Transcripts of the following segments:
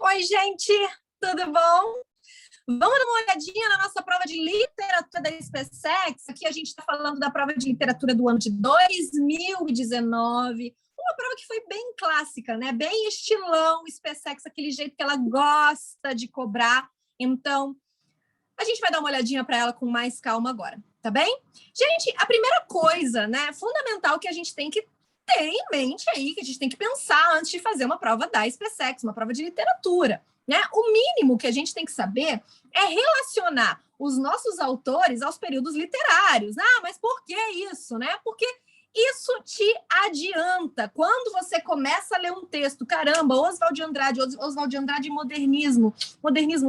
Oi, gente, tudo bom? Vamos dar uma olhadinha na nossa prova de literatura da SpaceX. Aqui a gente está falando da prova de literatura do ano de 2019. Uma prova que foi bem clássica, né? Bem estilão SpaceX, aquele jeito que ela gosta de cobrar. Então, a gente vai dar uma olhadinha para ela com mais calma agora, tá bem? Gente, a primeira coisa, né, fundamental que a gente tem que ter em mente aí, que a gente tem que pensar antes de fazer uma prova da SpaceX, uma prova de literatura, né? O mínimo que a gente tem que saber é relacionar os nossos autores aos períodos literários. Ah, mas por que isso, né? Porque isso te adianta. Quando você começa a ler um texto, caramba, Oswald de Andrade modernismo,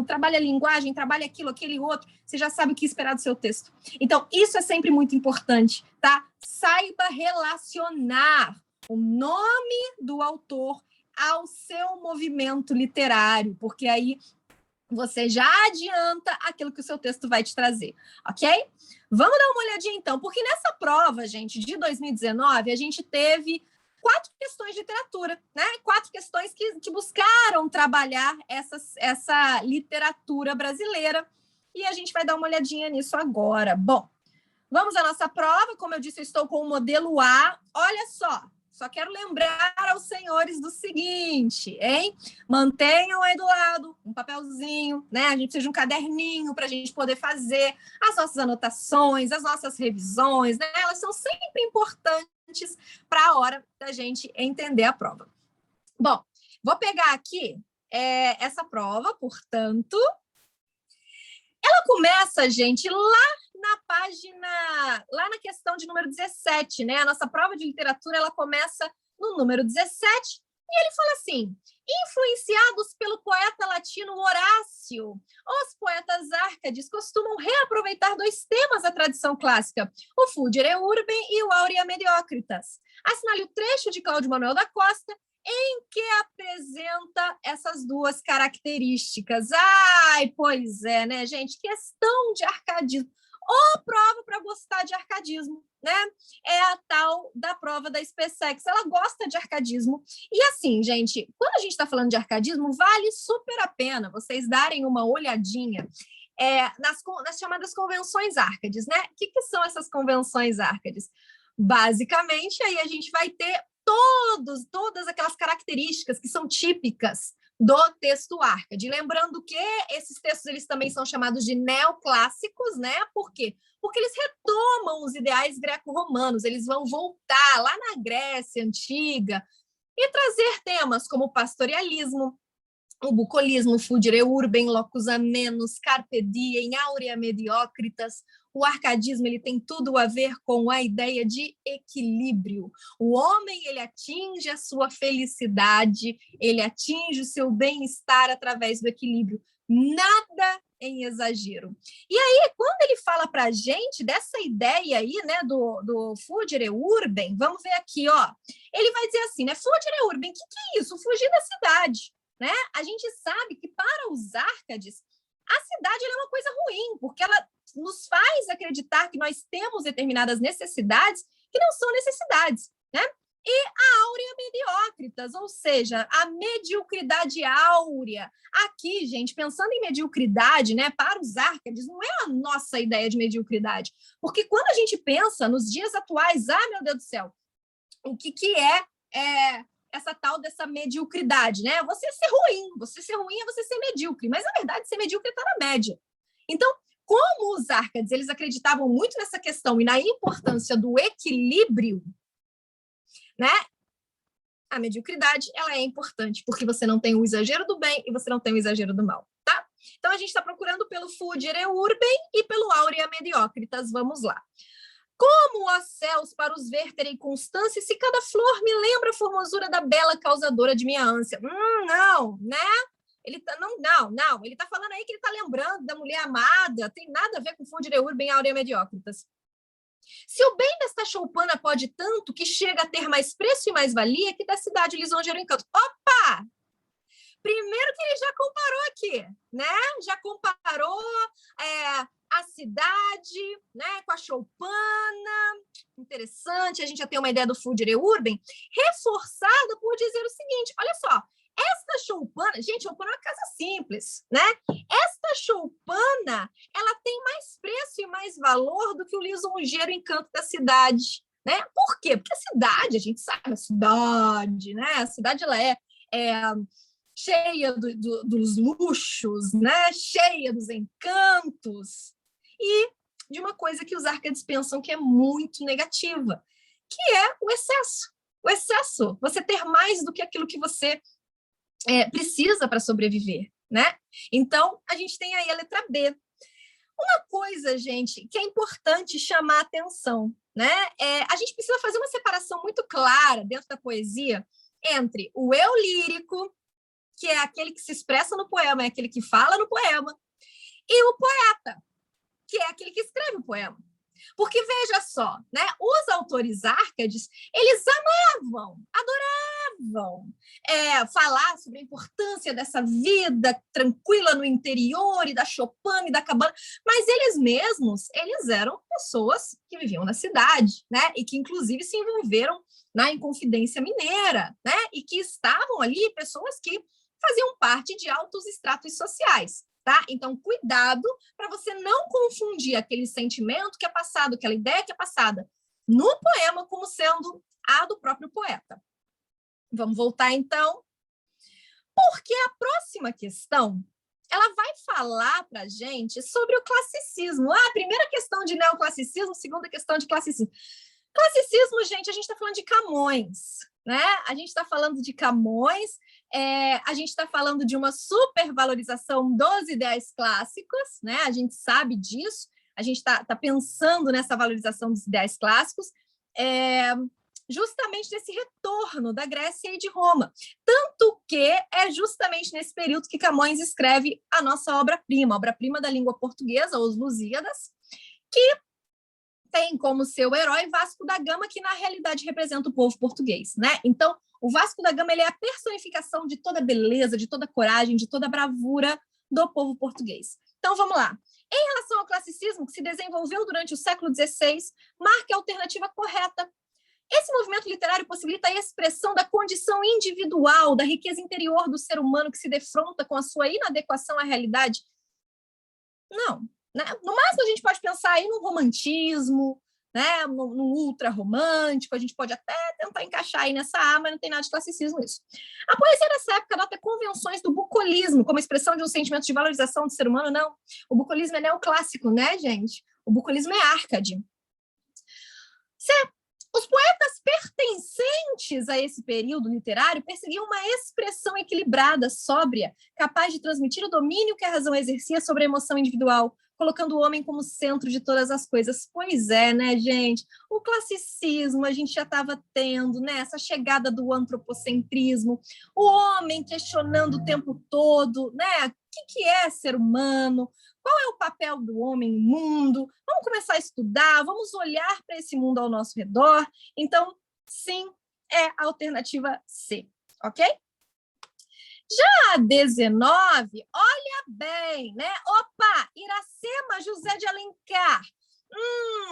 trabalha a linguagem, trabalha aquilo, aquele outro, você já sabe o que esperar do seu texto. Então, isso é sempre muito importante, tá? Saiba relacionar o nome do autor ao seu movimento literário, porque aí você já adianta aquilo que o seu texto vai te trazer, ok? Vamos dar uma olhadinha então, porque nessa prova, gente, de 2019, a gente teve 4 questões de literatura, né? 4 questões que buscaram trabalhar essa literatura brasileira, e a gente vai dar uma olhadinha nisso agora. Bom, vamos à nossa prova. Como eu disse, eu estou com o modelo A. Olha só quero lembrar aos senhores do seguinte, hein? Mantenham aí do lado um papelzinho, né? A gente precisa de um caderninho para a gente poder fazer as nossas anotações, as nossas revisões, né? Elas são sempre importantes para a hora da gente entender a prova. Bom, vou pegar aqui essa prova, portanto. Ela começa, gente, lá na questão de número 17, né? A nossa prova de literatura, ela começa no número 17, e ele fala assim: influenciados pelo poeta latino Horácio, os poetas árcades costumam reaproveitar 2 temas da tradição clássica, o Fulgere Urbem e o Aurea Mediocritas. Assinale o trecho de Cláudio Manuel da Costa em que apresenta essas 2 características. Ai, pois é, né, gente? Questão de arcadismo. Ou prova para gostar de arcadismo, né? É a tal da prova da SpaceX. Ela gosta de arcadismo. E assim, gente, quando a gente está falando de arcadismo, vale super a pena vocês darem uma olhadinha nas chamadas convenções árcades, né? O que são essas convenções árcades? Basicamente, aí a gente vai ter todas aquelas características que são típicas do texto árcade. Lembrando que esses textos eles também são chamados de neoclássicos, né? Por quê? Porque eles retomam os ideais greco-romanos, eles vão voltar lá na Grécia Antiga e trazer temas como o pastorialismo, o bucolismo, Fulgere Urbem, Locus Amenus, Carpe Diem, Aurea Mediocritas. O arcadismo ele tem tudo a ver com a ideia de equilíbrio. O homem ele atinge a sua felicidade, ele atinge o seu bem-estar através do equilíbrio. Nada em exagero. E aí, quando ele fala para a gente dessa ideia aí, né, do Fulgere Urbem, vamos ver aqui, ó. Ele vai dizer assim, né, Fulgere Urbem, o que é isso? Fugir da cidade. Né? A gente sabe que para os árcades, a cidade é uma coisa ruim, porque ela nos faz acreditar que nós temos determinadas necessidades que não são necessidades. Né? E a áurea mediócritas, ou seja, a mediocridade áurea. Aqui, gente, pensando em mediocridade, né, para os árcades, não é a nossa ideia de mediocridade. Porque quando a gente pensa nos dias atuais, meu Deus do céu, o que é essa tal dessa mediocridade, né? Você ser ruim é você ser medíocre, mas na verdade ser medíocre está na média. Então, como os árcades eles acreditavam muito nessa questão e na importância do equilíbrio, né? A mediocridade ela é importante porque você não tem o exagero do bem e você não tem o exagero do mal, tá? Então a gente está procurando pelo Fulgere Urbem e pelo Aurea Mediocritas. Vamos lá. Como os céus para os ver terem constância, se cada flor me lembra a formosura da bela causadora de minha ânsia. Não, né? Ele tá, não. Ele tá falando aí que ele tá lembrando da mulher amada, tem nada a ver com Fulgere Urbem e Aurea Mediocritas. Se o bem desta choupana pode tanto que chega a ter mais preço e mais valia que da cidade lisonjeiro encanto. Opa! Primeiro que ele já comparou aqui, né? Já comparou a cidade, né, com a choupana. Interessante, a gente já tem uma ideia do Fulgere Urbem, reforçada por dizer o seguinte, olha só, esta choupana choupana, gente, choupana é uma casa simples, né? Esta choupana, ela tem mais preço e mais valor do que o lisonjeiro encanto da cidade, né? Por quê? Porque a cidade, a gente sabe, a cidade, né? A cidade, ela é cheia dos luxos, né? Cheia dos encantos e de uma coisa que os árcades pensam que é muito negativa, que é o excesso. O excesso, você ter mais do que aquilo que você precisa para sobreviver, né? Então, a gente tem aí a letra B. Uma coisa, gente, que é importante chamar a atenção, né? A gente precisa fazer uma separação muito clara dentro da poesia entre o eu lírico, que é aquele que se expressa no poema, é aquele que fala no poema, e o poeta, que é aquele que escreve o poema. Porque, veja só, né? Os autores árcades, eles adoravam falar sobre a importância dessa vida tranquila no interior e da choupana e da cabana, mas eles mesmos, eles eram pessoas que viviam na cidade, né? E que, inclusive, se envolveram na Inconfidência Mineira, né? E que estavam ali pessoas que faziam parte de altos estratos sociais. Tá? Então, cuidado para você não confundir aquele sentimento que é passado, aquela ideia que é passada no poema como sendo a do próprio poeta. Vamos voltar, então, porque a próxima questão ela vai falar para a gente sobre o classicismo. A primeira questão de neoclassicismo, segunda questão de classicismo. Classicismo, gente, a gente está falando de Camões, né? A gente está falando de Camões, a gente está falando de uma supervalorização dos ideais clássicos, né? A gente sabe disso, a gente está pensando nessa valorização dos ideais clássicos, justamente nesse retorno da Grécia e de Roma. Tanto que é justamente nesse período que Camões escreve a nossa obra-prima da língua portuguesa, Os Lusíadas, que tem como seu herói Vasco da Gama, que na realidade representa o povo português, né? Então, o Vasco da Gama ele é a personificação de toda a beleza, de toda a coragem, de toda a bravura do povo português. Então, vamos lá. Em relação ao classicismo, que se desenvolveu durante o século XVI, marque a alternativa correta. Esse movimento literário possibilita a expressão da condição individual, da riqueza interior do ser humano que se defronta com a sua inadequação à realidade? Não. Né? No máximo, a gente pode pensar aí no romantismo, né? no ultra-romântico, a gente pode até tentar encaixar aí nessa mas não tem nada de classicismo nisso. A poesia dessa época adota convenções do bucolismo como expressão de um sentimento de valorização do ser humano, não. O bucolismo é neoclássico, né, gente? O bucolismo é árcade. Os poetas pertencentes a esse período literário perseguiam uma expressão equilibrada, sóbria, capaz de transmitir o domínio que a razão exercia sobre a emoção individual, colocando o homem como centro de todas as coisas. Pois é, né, gente? O classicismo a gente já estava tendo, né? Essa chegada do antropocentrismo, o homem questionando o tempo todo, né? O que é ser humano? Qual é o papel do homem no mundo? Vamos começar a estudar, vamos olhar para esse mundo ao nosso redor. Então, sim, é a alternativa C, ok? Já a 19, olha bem, né? Opa, Iracema José de Alencar.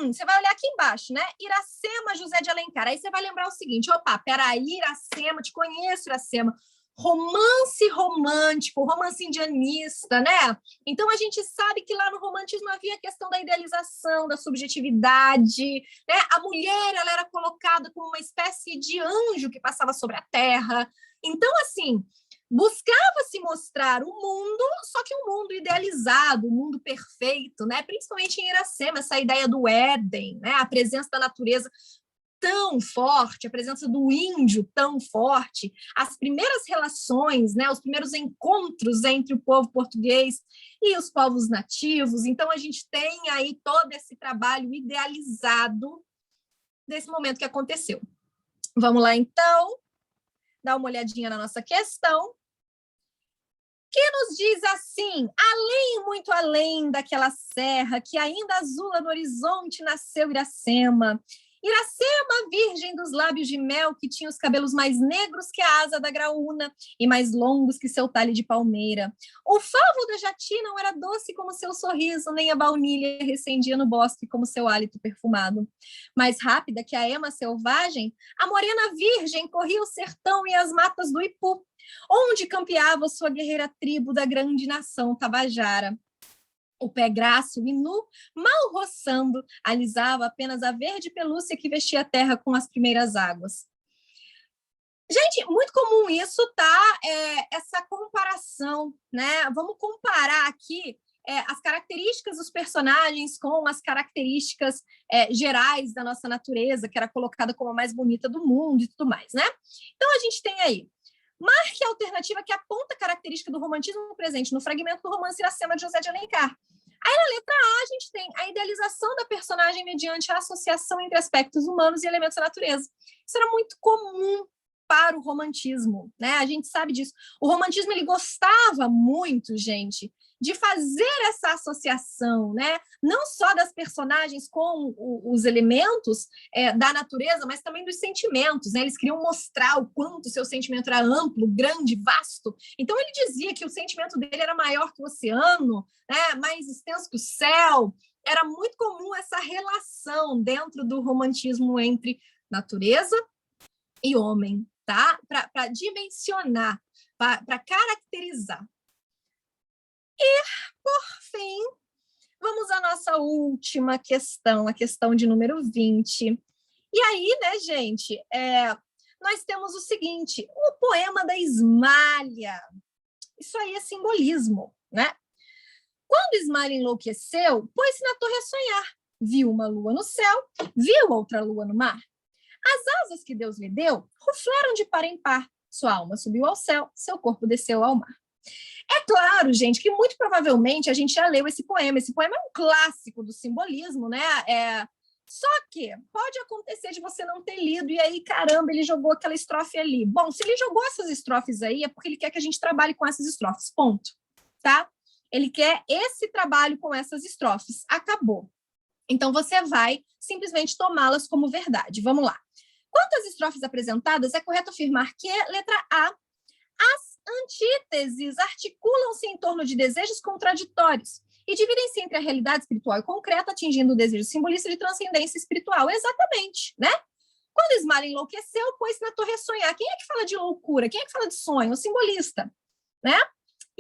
Você vai olhar aqui embaixo, né? Iracema José de Alencar. Aí você vai lembrar o seguinte, opa, peraí, Iracema, te conheço, Iracema. Romance romântico, romance indianista, né? Então, a gente sabe que lá no romantismo havia a questão da idealização, da subjetividade, né? A mulher, ela era colocada como uma espécie de anjo que passava sobre a terra. Então, assim, buscava-se mostrar o mundo, só que um mundo idealizado, um mundo perfeito, né? Principalmente em Iracema, essa ideia do Éden, né? A presença da natureza tão forte, a presença do índio tão forte, as primeiras relações, né, os primeiros encontros entre o povo português e os povos nativos. Então, a gente tem aí todo esse trabalho idealizado desse momento que aconteceu. Vamos lá, então, dar uma olhadinha na nossa questão, que nos diz assim: além, muito além daquela serra que ainda azula no horizonte nasceu Iracema, Iracema, virgem dos lábios de mel, que tinha os cabelos mais negros que a asa da graúna e mais longos que seu talhe de palmeira. O favo da jati não era doce como seu sorriso, nem a baunilha recendia no bosque como seu hálito perfumado. Mais rápida que a ema selvagem, a morena virgem corria o sertão e as matas do Ipu, onde campeava sua guerreira tribo da grande nação Tabajara. O pé grácil e nu, mal roçando, alisava apenas a verde pelúcia que vestia a terra com as primeiras águas. Gente, muito comum isso, tá? Essa comparação, né? Vamos comparar aqui as características dos personagens com as características gerais da nossa natureza, que era colocada como a mais bonita do mundo e tudo mais, né? Então, a gente tem aí marque a alternativa que aponta a característica do romantismo presente no fragmento do romance Iracema de José de Alencar. Aí, na letra A, a gente tem a idealização da personagem mediante a associação entre aspectos humanos e elementos da natureza. Isso era muito comum para o romantismo, né? A gente sabe disso. O romantismo, ele gostava muito, gente, de fazer essa associação, né? Não só das personagens com os elementos da natureza, mas também dos sentimentos, né? Eles queriam mostrar o quanto o seu sentimento era amplo, grande, vasto. Então, ele dizia que o sentimento dele era maior que o oceano, né? Mais extenso que o céu. Era muito comum essa relação dentro do romantismo entre natureza e homem, tá? Para dimensionar, para caracterizar. E, por fim, vamos à nossa última questão, a questão de número 20. E aí, né, gente, nós temos o seguinte, o poema da Ismália. Isso aí é simbolismo, né? Quando Ismália enlouqueceu, pôs-se na torre a sonhar. Viu uma lua no céu, viu outra lua no mar. As asas que Deus lhe deu ruflaram de par em par. Sua alma subiu ao céu, seu corpo desceu ao mar. É claro, gente, que muito provavelmente a gente já leu esse poema. Esse poema é um clássico do simbolismo, né? Só que pode acontecer de você não ter lido e aí, caramba, ele jogou aquela estrofe ali. Bom, se ele jogou essas estrofes aí, é porque ele quer que a gente trabalhe com essas estrofes, ponto, tá? Ele quer esse trabalho com essas estrofes. Acabou. Então, você vai simplesmente tomá-las como verdade. Vamos lá. Quanto às estrofes apresentadas, é correto afirmar que, letra A, as antíteses articulam-se em torno de desejos contraditórios e dividem-se entre a realidade espiritual e concreta, atingindo o desejo simbolista de transcendência espiritual. Exatamente, né? Quando Ismália enlouqueceu, pôs-se na torre a sonhar. Quem é que fala de loucura? Quem é que fala de sonho? O simbolista, né?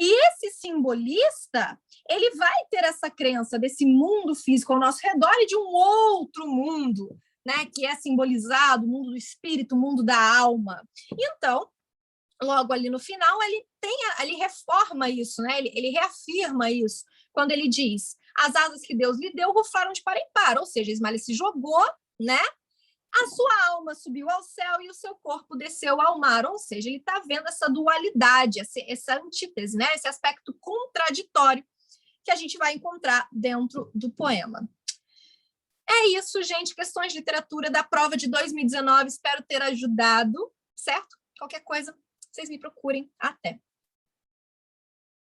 E esse simbolista, ele vai ter essa crença desse mundo físico ao nosso redor e de um outro mundo, né? Que é simbolizado, o mundo do espírito, o mundo da alma. Então, logo ali no final, ele reforma isso, né? Ele reafirma isso, quando ele diz, as asas que Deus lhe deu rufaram de par em par, ou seja, Ismália se jogou, né? A sua alma subiu ao céu e o seu corpo desceu ao mar, ou seja, ele está vendo essa dualidade, essa antítese, né? Esse aspecto contraditório que a gente vai encontrar dentro do poema. É isso, gente, questões de literatura da prova de 2019, espero ter ajudado, certo? Qualquer coisa, vocês me procurem. Até!